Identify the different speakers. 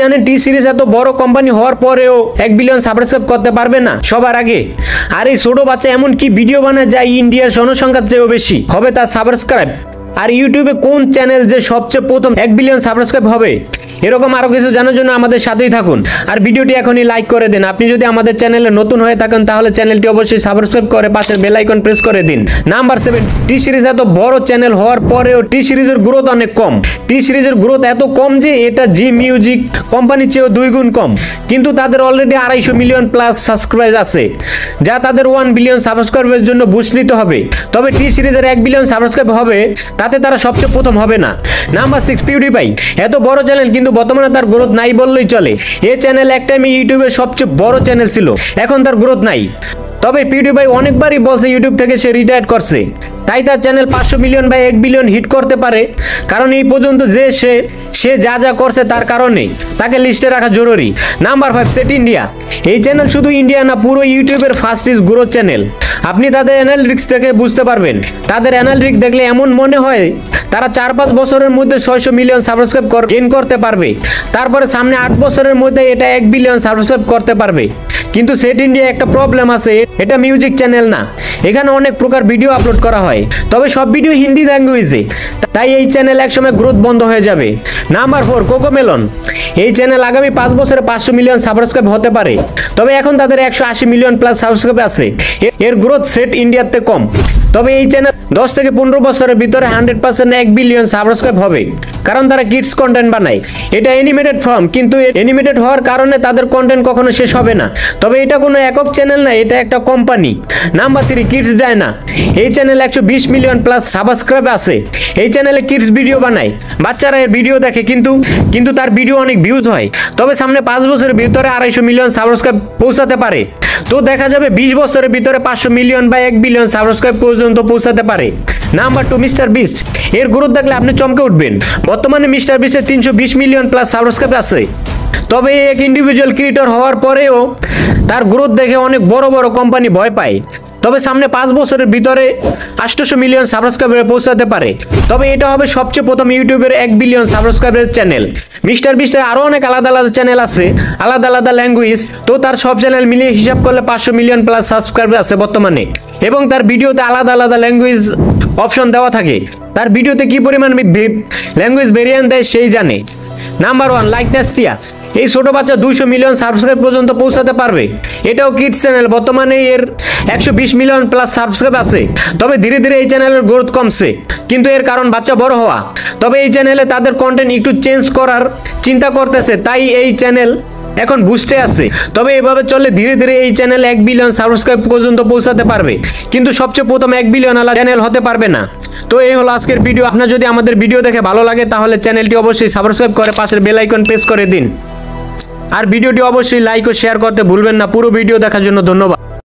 Speaker 1: জানেন টি সিরিজ এত বড় কোম্পানি হওয়ার পরেও 1 বিলিয়ন সাবস্ক্রাইব করতে পারবে না সবার আগে। আর এই ছোট বাচ্চা এমন কি ভিডিও বানায় যা ইন্ডিয়ার জনসংখ্যার চেয়েও বেশি হবে তার সাবস্ক্রাইব। আর ইউটিউবে কোন চ্যানেল যে সবচেয়ে প্রথম 1 বিলিয়ন সাবস্ক্রাইব হবে, এরকম আরো কিছু জানার জন্য আমাদের সাথেই থাকুন। আর ভিডিওটি এখনই লাইক করে দিন। আপনি যদি আমাদের চ্যানেলে নতুন হয়ে থাকেন তাহলে চ্যানেলটি অবশ্যই সাবস্ক্রাইব করে পাশের বেল আইকন প্রেস করে দিন। নাম্বার 7, টি সিরিজ এত বড় চ্যানেল হওয়ার পরেও টি সিরিজের গ্রোথ অনেক কম। টি সিরিজের গ্রোথ এত কম যে এটা জি মিউজিক কোম্পানির চেয়েও 2 গুণ কম। কিন্তু তাদের অলরেডি 250 মিলিয়ন প্লাস সাবস্ক্রাইব আছে, যা তাদের 1 বিলিয়ন সাবস্ক্রাইবের জন্য বুস্ট নিতে হবে। তবে টি সিরিজের 1 বিলিয়ন সাবস্ক্রাইব হবে তাতে তারা সবচেয়ে প্রথম হবে না। নাম্বার 6, পিউডিপাই এত বড় চ্যানেল কিন্তু বর্তমানে তার গ্রোথ নাই বললেই চলে। এই চ্যানেল এক টাইমে ইউটিউবের সবচেয়ে বড় চ্যানেল ছিল, এখন তার গ্রোথ নাই। তবে পিউডিপাই অনেকবারই বলছে ইউটিউব থেকে সে রিটায়ার করছে, তাই তার চ্যানেল 500 মিলিয়ন বা 1 বিলিয়ন হিট করতে পারে। কারণ এই পর্যন্ত যে সে যা যা করছে তার কারণে তাকে লিস্টে রাখা জরুরি। Number 5, set India. এই চ্যানেল শুধু ইন্ডিয়া না, পুরো ইউটিউবের ফাস্টেস্ট গ্রোথ চ্যানেল। আপনি তাদের অ্যানালিটিক্স থেকে বুঝতে পারবেন। তাদের অ্যানালিটিক্স দেখলে এমন মনে হয় তারা 4-5 বছরের মধ্যে 600 মিলিয়ন সাবস্ক্রাইব গেইন করতে পারবে। তারপরে সামনে 8 বছরের মধ্যে এটা 1 বিলিয়ন সাবস্ক্রাইব করতে পারবে। কিন্তু সেট ইন্ডিয়া একটা প্রবলেম আছে, এটা মিউজিক চ্যানেল না, এখানে অনেক প্রকার ভিডিও আপলোড করা হয়, তবে সব ভিডিও হিন্দি ল্যাঙ্গুয়েজে, তাই এই চ্যানেল একসময় গ্রোথ বন্ধ হয়ে যাবে। Number 4, CoComelon. এই চ্যানেল আগামী 5 বছরে 500 মিলিয়ন সাবস্ক্রাইব হতে পারে, তবে এখন তাদের 180 মিলিয়ন প্লাস সাবস্ক্রাইব আছে। এর গ্রোথ সেট ইন্ডিয়াতে কম, তবে এই চ্যানেল 10 থেকে 15 বছরের ভিতরে 100% 1 বিলিয়ন সাবস্ক্রাইব হবে, কারণ তারা কিডস কন্টেন্ট বানায়। এটা অ্যানিমেটেড ফর্ম, কিন্তু অ্যানিমেটেড হওয়ার কারণে তাদের কন্টেন্ট কখনো শেষ হবে না। তবে এটা কোনো একক চ্যানেল না, এটা একটা কোম্পানি। Number 3, kids Diana. এই চ্যানেল 120 মিলিয়ন প্লাস সাবস্ক্রাইব আছে। এই চ্যানেলে কিডস ভিডিও বানায়, বাচ্চারা এর ভিডিও দেখে, কিন্তু তার ভিডিও অনেক ভিউজ হয়। তবে সামনে 5 বছরের ভিতরে 250 মিলিয়ন সাবস্ক্রাইব পৌঁছাতে পারে। তো দেখা যাবে 20 বছরের ভিতরে 500 মিলিয়ন বা 1 বিলিয়ন সাবস্ক্রাইব পর্যন্ত পৌঁছাতে পারে। Number 2, mister beast. এর গ্রোথ দেখলে আপনি চমকে উঠবেন। বর্তমানে মিস্টার বিস্টের 320 মিলিয়ন প্লাস সাবস্ক্রাইব আছে। তবে এক ইন্ডিভিজুয়াল ক্রিয়েটর হওয়ার পরেও তার গ্রোথ দেখে অনেক বড় বড় কোম্পানি ভয় পায়। তবে সামনে 5 বছরের ভিতরে 800 মিলিয়ন সাবস্ক্রাইবারে পৌঁছাতে পারে। তবে এটা হবে সবচেয়ে প্রথম ইউটিউবের 1 বিলিয়ন সাবস্ক্রাইবারের চ্যানেল। মিস্টার বিস্টের আরো অনেক আলাদা আলাদা চ্যানেল আছে, আলাদা আলাদা ল্যাঙ্গুয়েজ। তো তার সব চ্যানেল মিলিয়ে হিসাব করলে 500 মিলিয়ন প্লাস সাবস্ক্রাইবার আছে বর্তমানে, এবং তার ভিডিওতে আলাদা আলাদা ল্যাঙ্গুয়েজ অপশন দেওয়া থাকে। তার ভিডিওতে কি পরিমাণ ল্যাঙ্গুয়েজ ভেরিয়েন্ট দেয় সেই জানে। নাম্বার 1, লাইকনেস তিয়া। এই ছোট বাচ্চা 200 মিলিয়ন সাবস্ক্রাইব পর্যন্ত পৌঁছাতে পারবে। এটাও কিডস চ্যানেল, বর্তমানে এর 120 মিলিয়ন প্লাস সাবস্ক্রাইব আছে। তবে ধীরে ধীরে এই চ্যানেলের গ্রোথ কমছে, কিন্তু এর কারণ বাচ্চা বড় হওয়া। তবে এই চ্যানেলে তাদের কন্টেন্ট একটু চেঞ্জ করার চিন্তা করতেছে, তাই এই চ্যানেল এখন বুস্টে আছে। তবে এভাবে চললে ধীরে ধীরে এই চ্যানেল 1 বিলিয়ন সাবস্ক্রাইব পর্যন্ত পৌঁছাতে পারবে, কিন্তু সবচেয়ে প্রথম 1 বিলিয়ন আলা চ্যানেল হতে পারবে না। তো এই হলো আজকের ভিডিও। আপনার যদি আমাদের ভিডিও দেখে ভালো লাগে তাহলে চ্যানেলটি অবশ্যই সাবস্ক্রাইব করে পাশের বেল আইকন প্রেস করে দিন। আর ভিডিওটি অবশ্যই লাইক ও শেয়ার করতে ভুলবেন না। পুরো ভিডিও দেখার জন্য ধন্যবাদ।